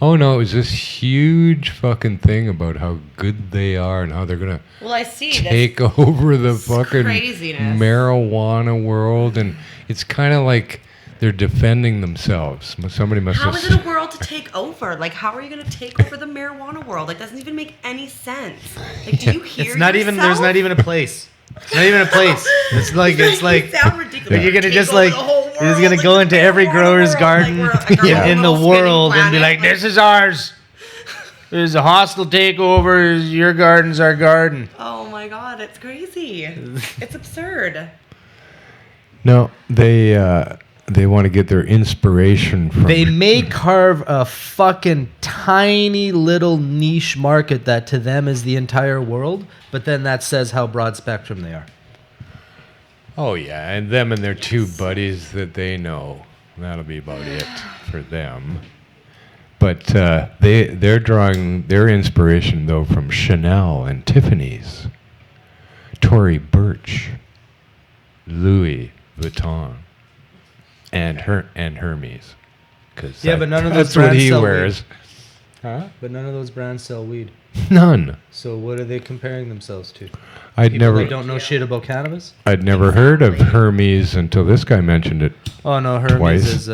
Oh no, it was this huge fucking thing about how good they are and how they're gonna Well, I see. take over the fucking craziness. marijuana world, and it's kind of like they're defending themselves. Somebody must How have. is it a world to take over? Like, how are you going to take over the marijuana world? Like, doesn't even make any sense. Like, do you hear It's not even. There's yourself? not even a place. It's not even a place. It's like. It's like. You sound ridiculous. Like you're gonna Take just over like. the whole You're just gonna world, go like into the every marijuana grower's world, garden like we're like a in the little world spinning and be like, planet, "This is ours. There's a hostile takeover. Your garden's our garden." Oh my god, it's crazy. It's absurd. No, they want to get their inspiration from. They may carve a fucking tiny little niche market that to them is the entire world, but then that says how broad spectrum they are. Oh yeah, and them and their two buddies that they know. That'll be about it for them. But they're drawing their inspiration though from Chanel and Tiffany's, Tory Burch, Louis Vuitton, and Hermes. Cause Yeah, but none of those that's what brands he sell wears. Huh? But none of those brands sell weed. None. So what are they comparing themselves to? I'd People never that don't know shit about cannabis? I'd never heard of Hermes until this guy mentioned it. Oh no, Hermes Twice. is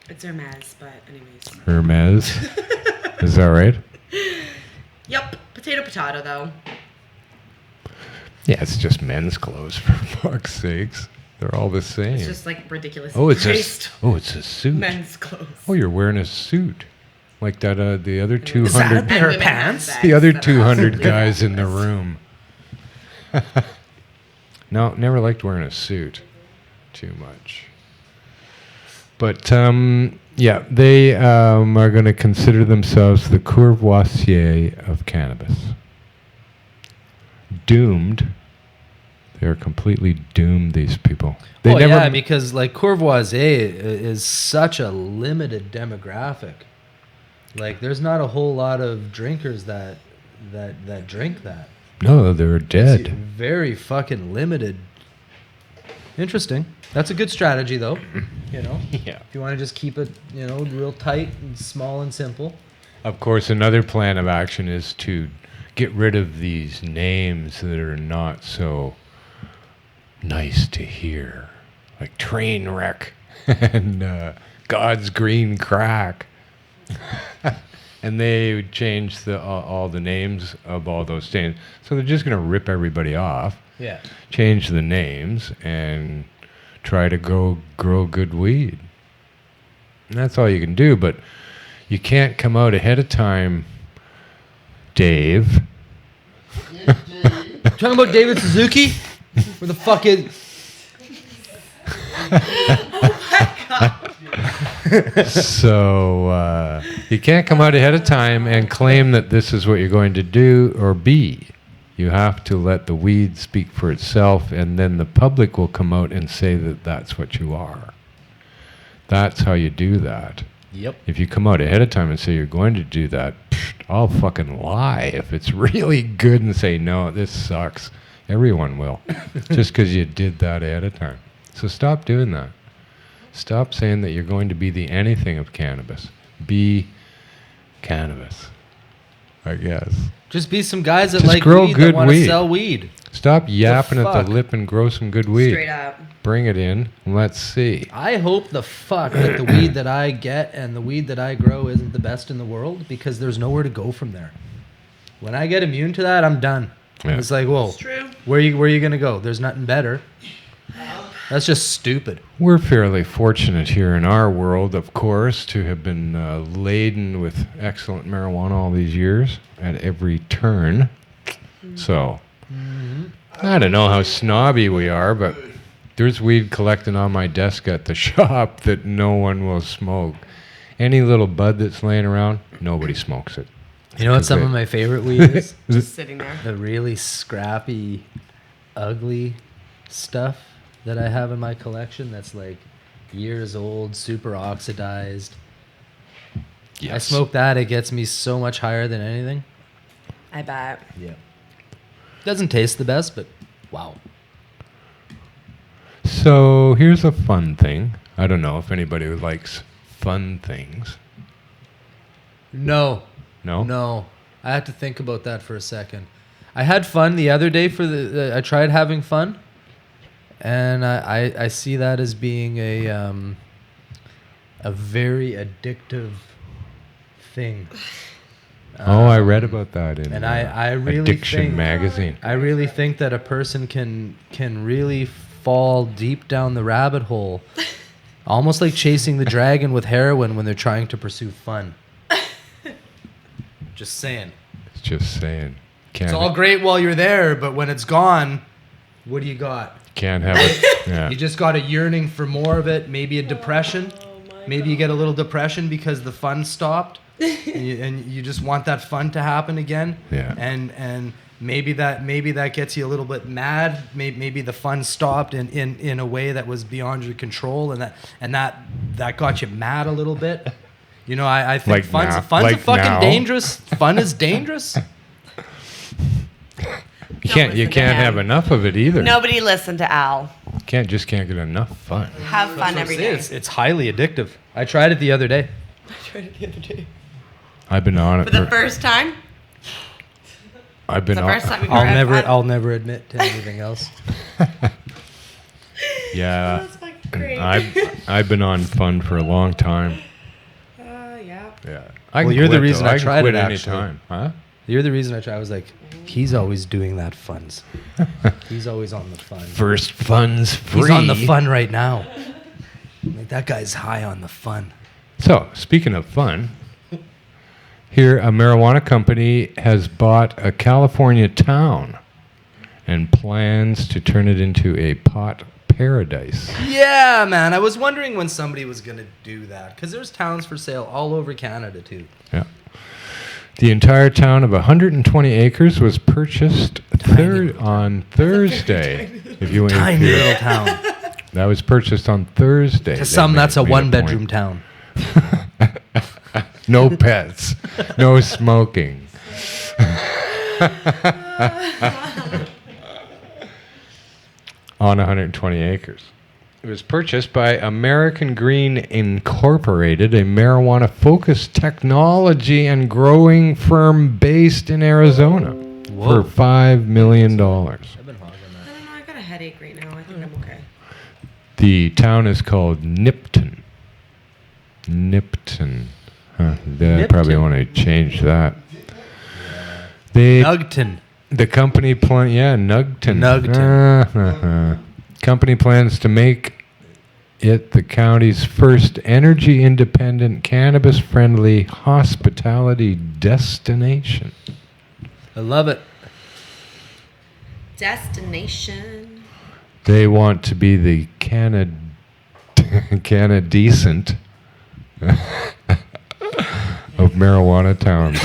It's Hermes, but anyways. Hermes. Is that right? Yep. Potato though. Yeah, it's just men's clothes for fuck's sakes. They're all the same. It's just like ridiculous. it's priced a suit. men's clothes. Oh, you're wearing a suit. Like that the other Is that 200 a pair of women pants? handbags the other that are 200 absolutely guys in the ridiculous. room. No, never liked wearing a suit too much. But yeah, they are going to consider themselves the Courvoisier of cannabis. Doomed. They're completely doomed, these people. They Well, never yeah, because like Courvoisier is such a limited demographic. Like, there's not a whole lot of drinkers that drink that. No, they're It's dead. very fucking limited. Interesting. That's a good strategy, though. You know, Yeah. if you want to just keep it, real tight and small and simple. Of course, another plan of action is to get rid of these names that are not so nice to hear, like train wreck and God's green crack. And they would change all the names of all those things. So they're just going to rip everybody off, Yeah. change the names, and try to grow good weed. And that's all you can do, but you can't come out ahead of time, Dave. Talking about David Suzuki? Where the fuck is... So you can't come out ahead of time and claim that this is what you're going to do or be. You have to let the weed speak for itself, and then the public will come out and say that that's what you are. That's how you do that. Yep. If you come out ahead of time and say you're going to do that, I'll fucking lie. If it's really good and say, no, this sucks, everyone will. Just because you did that ahead of time. So stop doing that. Stop saying that you're going to be the anything of cannabis. Be cannabis, I guess. Just be some guys that Just like grow weed good that want to weed. sell weed. Stop yapping at fuck? the lip and grow some good weed. Straight up. Bring it in and let's see. I hope the fuck that the weed that I get and the weed that I grow isn't the best in the world, because there's nowhere to go from there. When I get immune to that, I'm done. Yeah. It's like, whoa, It's true. where you gonna go? There's nothing better. That's just stupid. We're fairly fortunate here in our world, of course, to have been laden with excellent marijuana all these years at every turn. So, I don't know how snobby we are, but there's weed collecting on my desk at the shop that no one will smoke. Any little bud that's laying around, nobody smokes it. You know what some of my favorite weed is? Just sitting there. The really scrappy, ugly stuff that I have in my collection that's like years old, super oxidized. Yes. I smoke that, it gets me so much higher than anything. I bet. Yeah. Doesn't taste the best, but wow. So here's a fun thing. I don't know if anybody who likes fun things. No. No? No. I had to think about that for a second. I had fun the other day I tried having fun. And I see that as being a very addictive thing. I read about that in And I really Addiction think magazine. I really think that a person can really fall deep down the rabbit hole, almost like chasing the dragon with heroin when they're trying to pursue fun. Just saying. Just saying. Can't It's all great while you're there, but when it's gone, what do you got? Can't have it. Yeah. You just got a yearning for more of it, maybe a depression. Maybe you get a little depression because the fun stopped, and you just want that fun to happen again. Yeah. And maybe that gets you a little bit mad. Maybe the fun stopped in a way that was beyond your control, and that got you mad a little bit. You know, I think Like fun's now. a Like fucking now. dangerous. Fun is dangerous. You can't listen to have him. enough of it either. Nobody listened to Al. Can't get enough fun. Have fun every day. It's highly addictive. I tried it the other day. I tried it the other day. I've been on it For the first time? I've been the on. first time you've ever had fun? I'll never admit to anything else. Yeah. That's fucking great. I've been on fun for a long time. Yeah. Yeah. Well, you're the reason I can tried quit it, anytime. Huh? You're the reason I tried. I was like, he's always doing that funds. He's always on the fun. First fun's free. He's on the fun right now. Like, that guy's high on the fun. So, speaking of fun, here a marijuana company has bought a California town, and plans to turn it into a pot paradise. Yeah, man. I was wondering when somebody was going to do that. Because there's towns for sale all over Canada, too. Yeah. The entire town of 120 acres was purchased on Thursday. If you Tiny little town. That was purchased on Thursday. To some, that's a one-bedroom town. No pets. No smoking. On 120 acres. It was purchased by American Green Incorporated, a marijuana-focused technology and growing firm based in Arizona, Whoa. for $5 million. I've been hogging I don't know. I got a headache right now. I think I'm okay. The town is called Nipton. Nipton. Huh. They probably Nipton. want to change that. They, Nugton. the company Nugton. Nugton. Company plans to make it the county's first energy-independent, cannabis-friendly hospitality destination. I love it. Destination. They want to be the Canadecent of marijuana towns.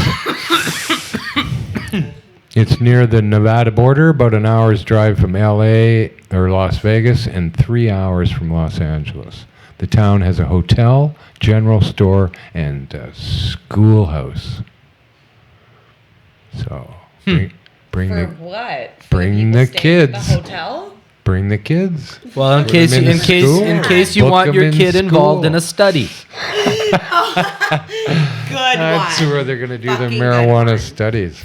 It's near the Nevada border, about an hour's drive from LA or Las Vegas, and 3 hours from Los Angeles. The town has a hotel, general store, and a schoolhouse. So bring For the what? For bring people the staying at kids. The hotel? bring the kids. Well, in Put case them you, in school. you Book want them your in kid involved school. in a study. Good That's one. where they're going to do Fucking the good marijuana one. studies.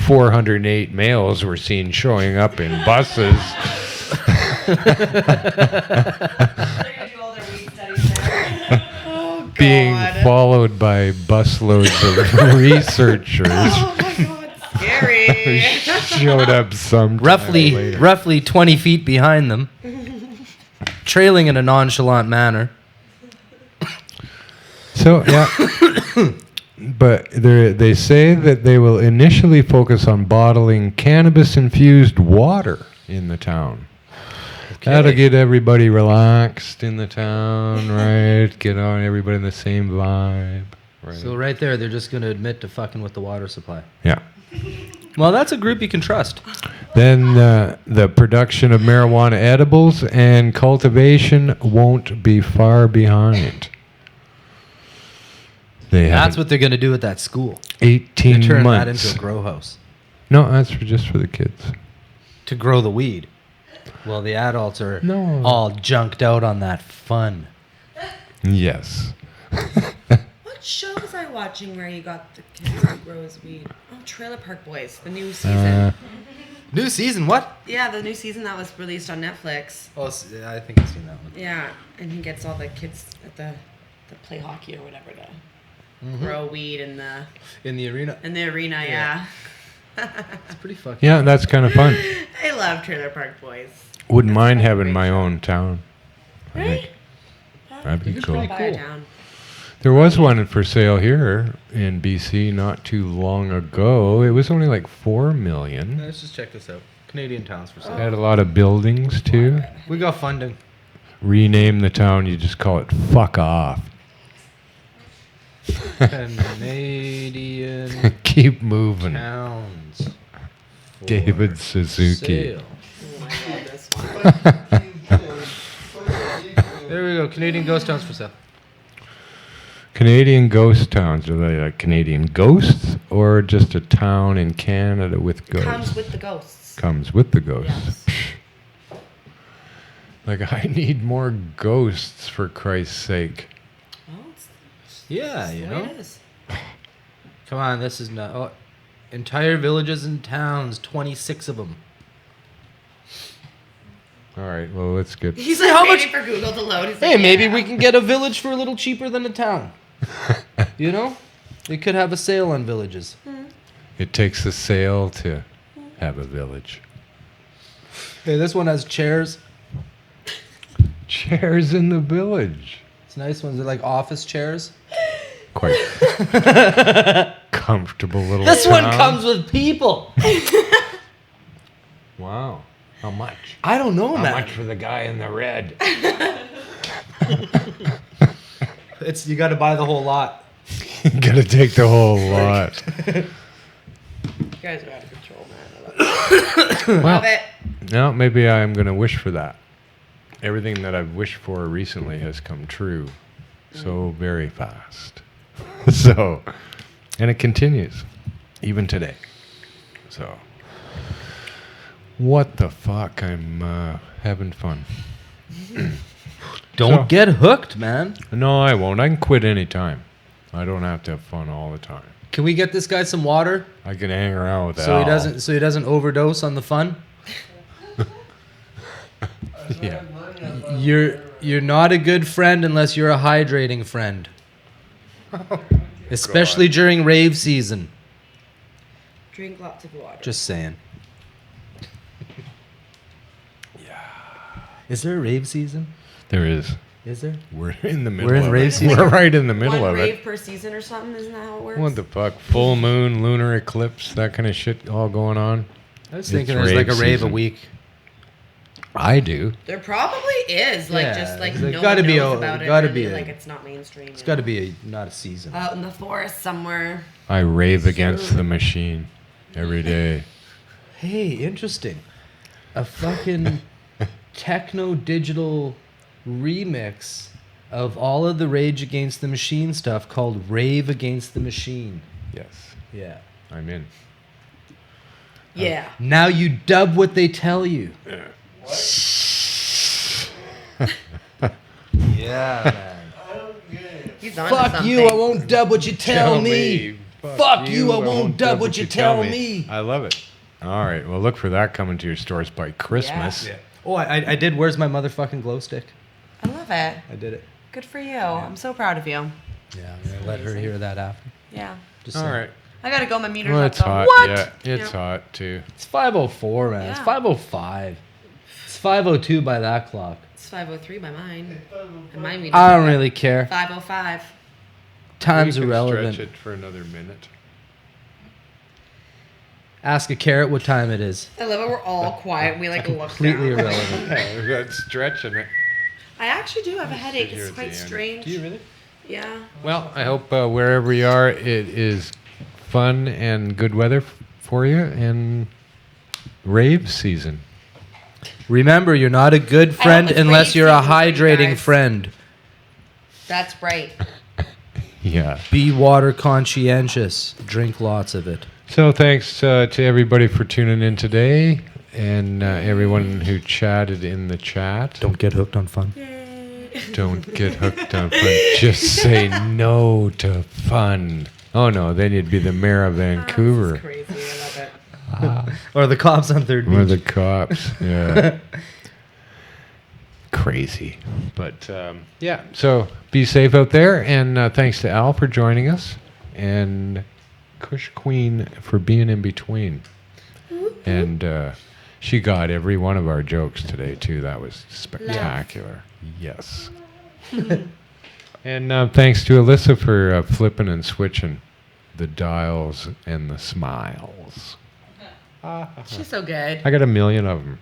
408 males were seen showing up in buses. They're gonna do all their weed studies there. Oh, God. Being followed by busloads of researchers Oh, my God. Scary. who showed up some roughly 20 feet behind them, trailing in a nonchalant manner. So, yeah. But they say that they will initially focus on bottling cannabis-infused water in the town. Okay. That'll get everybody relaxed in the town, right? Get on everybody in the same vibe. Right. So right there, they're just going to admit to fucking with the water supply. Yeah. Well, that's a group you can trust. Then the production of marijuana edibles and cultivation won't be far behind. They have That's what they're going to do at that school. 18 They turn that months. into a grow house No, that's just for the kids. to grow the weed. Well, the adults are No. all junked out on that fun. Yes. What show was I watching where you got the kids who grows weed? Oh, Trailer Park Boys, the new season. New season, what? Yeah, the new season that was released on Netflix. Oh, yeah, I think I've seen that one. Yeah, and he gets all the kids at the play hockey or whatever to grow weed in the In the arena. arena. Yeah. It's pretty fucking. Yeah, that's kind of fun. I love Trailer Park Boys. Wouldn't mind That's a having great my show. own town. I Right? think. That'd be It's cool. pretty Buy cool. it down. There was one for sale here in BC not too long ago. It was only like 4 million. Let's just check this out. Canadian towns for sale. Had a lot of buildings too. We got funding. Rename the town, you just call it Fuck Off. Canadian Keep moving. towns. for David Suzuki. sale. Oh, I love this one. There we go. Canadian ghost towns for sale. Canadian ghost towns. Are they like Canadian ghosts or just a town in Canada with ghosts? Comes with the ghosts. Comes with the ghosts. Yes. Like, I need more ghosts for Christ's sake. Well, it's Yeah, you the way know. it is. Come on, this is not. Oh, entire villages and towns, 26 of them. All right, well, let's get. He's See like how waiting much- for Google to load. He's Hey, like, maybe yeah. we can get a village for a little cheaper than a town. You know? We could have a sale on villages. It takes a sale to have a village. Hey, this one has chairs. Chairs in the village. It's nice ones. They're like office chairs. Quite comfortable little This one town. comes with people. Wow. How much? I don't know, How man. much for the guy in the red? It's you got to buy the whole lot. You gotta take the whole lot. You guys are out of control, man. I love it. Well, Love it. no, maybe I'm gonna wish for that. Everything that I've wished for recently has come true so very fast. So, and it continues even today. So, what the fuck? I'm having fun. Don't So- get hooked, man. No, I won't. I can quit anytime. I don't have to have fun all the time. Can we get this guy some water I can hang around with so Al. he doesn't overdose on the fun? Yeah. You're not a good friend unless you're a hydrating friend. Especially during rave season. Drink lots of water. Just saying. Yeah. Is there a rave season? There is. Is there? We're in the middle We're in of rave it. season? We're right in the middle One of rave it. per season or something? Isn't that how it works? What the fuck? Full moon, lunar eclipse, that kind of shit all going on. I was It's thinking there's like a rave rave season. a week. I do. There probably is. Like, Yeah, just like there's no gotta one be knows a- about it. gotta really. be a- Like, it's not mainstream. It's got to be not a season. out in the forest somewhere. I rave against the machine every day. Hey, interesting. A fucking techno digital remix of all of the Rage Against the Machine stuff called Rave Against the Machine. Yes, Yeah. I'm in. Yeah. Now you dub what they tell you. Yeah, man. He's on Fuck you, I won't dub what you tell me. Fuck Fuck you, I won't dub what you tell me. I love it. All right, well, look for that coming to your stores by Christmas. Yeah. Oh, I did. Where's my motherfucking glow stick? I love it. I did it. Good for you. I'm so proud of you. Yeah, I'm going to let her hear that after. Yeah. Just All saying. right. I gotta go. My meter's Well, up, it's though. hot. What? Yeah, it's Yeah. hot too. It's 5:04, man. It's Yeah. 5:05. It's 5:02 by that clock. It's 5:03 by mine. And my meter's I don't really care. 5:05. Time's We can irrelevant. Stretch it for another minute. Ask a carrot what time it is. I love it. We're all quiet. We like look Completely down. irrelevant. Yeah, we've got stretching it. I actually do have a headache. Here It's at quite the end. strange. Do you really? Yeah. Well, I hope wherever you are, it is fun and good weather for you and rave season. Remember, you're not a good friend it's unless rave you're a season for you hydrating guys. friend. That's right. Yeah. Be water conscientious. Drink lots of it. So thanks to everybody for tuning in today and everyone who chatted in the chat. Don't get hooked on fun. Don't get hooked on fun. Just say no to fun. Oh no, then you'd be the mayor of Vancouver. This is crazy. I love it. Or the cops on Third Or Beach. the cops. Yeah. Crazy. But yeah, so be safe out there. And thanks to Al for joining us. And Kush Queen for being in between. And she got every one of our jokes today, too. That was spectacular. Yes. And thanks to Alyssa for flipping and switching the dials and the smiles. She's so good. I got 1 million of them.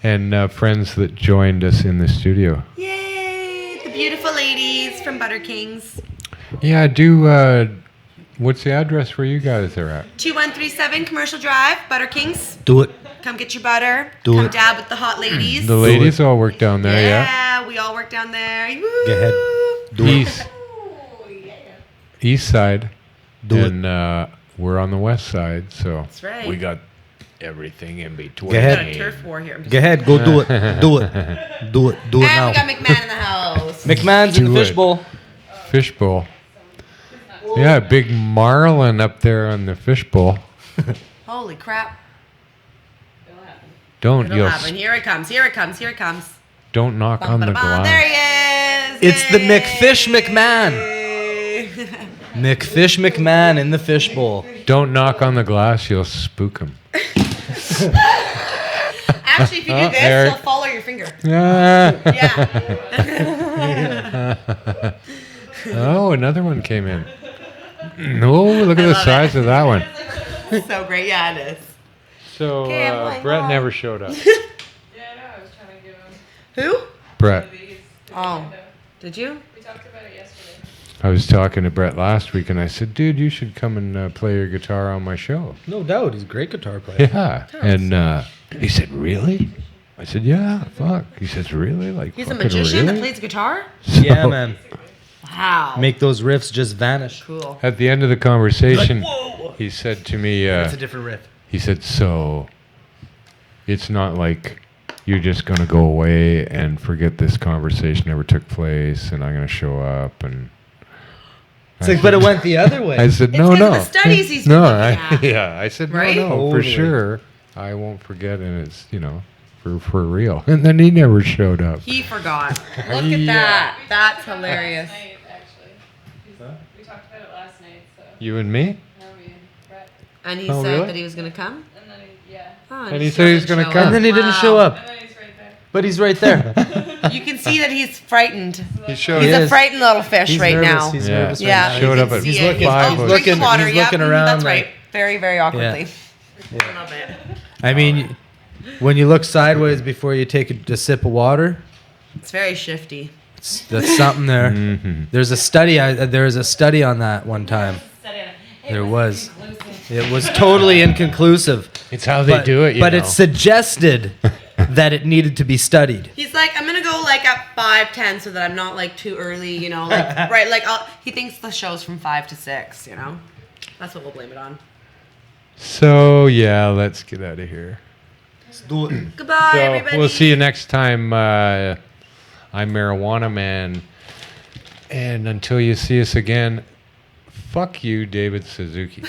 And friends that joined us in the studio. Yay! The beautiful ladies from Butter Kings. Yeah, do. What's the address where you guys are at? 2137 Commercial Drive, Butter Kings. Do it. Come get your butter. Do Come it. dab with the hot ladies. The ladies all work down there, yeah? Yeah, we all work down there. Woo! Go ahead. Do it. East side. Do it. And we're on the west side, so That's right. we got everything in between. Go We ahead. got a turf war here. I'm just Go ahead. Go do it. Do it. Do it. Do it and now. we got McMahon in the house. McMahon's in the Do it. fishbowl. Fishbowl. Yeah, big marlin up there on the fishbowl. Holy crap. Don't It'll you'll happen. Here it comes. Here it comes. Here it comes. don't knock on the Bum-ba-da-bum. There glass. he is. It's the Yay. McFish McMahon. McFish McMahon in the fishbowl. Don't knock on the glass, you'll spook him. Actually, if you do Oh, this, Eric. he'll follow your finger. Ah. Yeah. Oh, another one came in. Oh, look at the love size of that one. So great. Yeah, it is. So Okay, I'm going Brett home. never showed up. Yeah, I know. I was trying to give him Who? Brett. one of these. Oh. Did you? We talked about it yesterday. I was talking to Brett last week, and I said, "Dude, you should come and play your guitar on my show." No doubt, he's a great guitar player. Yeah, and he said, "Really?" I said, "Yeah, fuck." He says, "Really? Like He's a fucking magician that really?" plays guitar? Yeah, man. Wow. Make those riffs just vanish. Cool. At the end of the conversation, he said to me, It's a different riff. he said, "So it's not like you're just gonna go away and forget this conversation ever took place, and I'm gonna show up and." It's like, but it went the other way. I said, It's "No, 'cause no." of the studies he's no, been looking at. yeah. I said, Right? "No, no, for Totally. sure. I won't forget, and it's for real." And then he never showed up. He forgot. Look at Yeah. that. We That's talked about it hilarious. Last night, actually. We talked about it last night, so. You and me? No, me and Brett. And he Oh, said really? that he was going to come? And then, yeah. Oh, And he said he was still gonna didn't come. show And then he didn't Wow. show up. And then he's right there. But he's right there. You can see that he's frightened. He showed He's He a is. frightened little fish He's right nervous. now. He's Yeah. nervous Yeah, right now. Showed you up can at see it. 5 Oh, was- drink the looking- water. he's Yep, looking around That's like- right. Very, very awkwardly. I love it. I mean, when you look sideways before you take a sip of water, It's very shifty. that's something there. Mhm. There's a study. There was a study on that one time. Study on it. It There was. inconclusive. It was totally inconclusive. It's how they do it, you but know. it suggested that it needed to be studied. He's like, I'm gonna go like at 5:10 so that I'm not like too early, you know, like right, like he thinks the show's from 5 to 6, you know. That's what we'll blame it on. So yeah, let's get out of here. Goodbye, So everybody. we'll see you next time. I'm Marijuana Man, and until you see us again, fuck you, David Suzuki.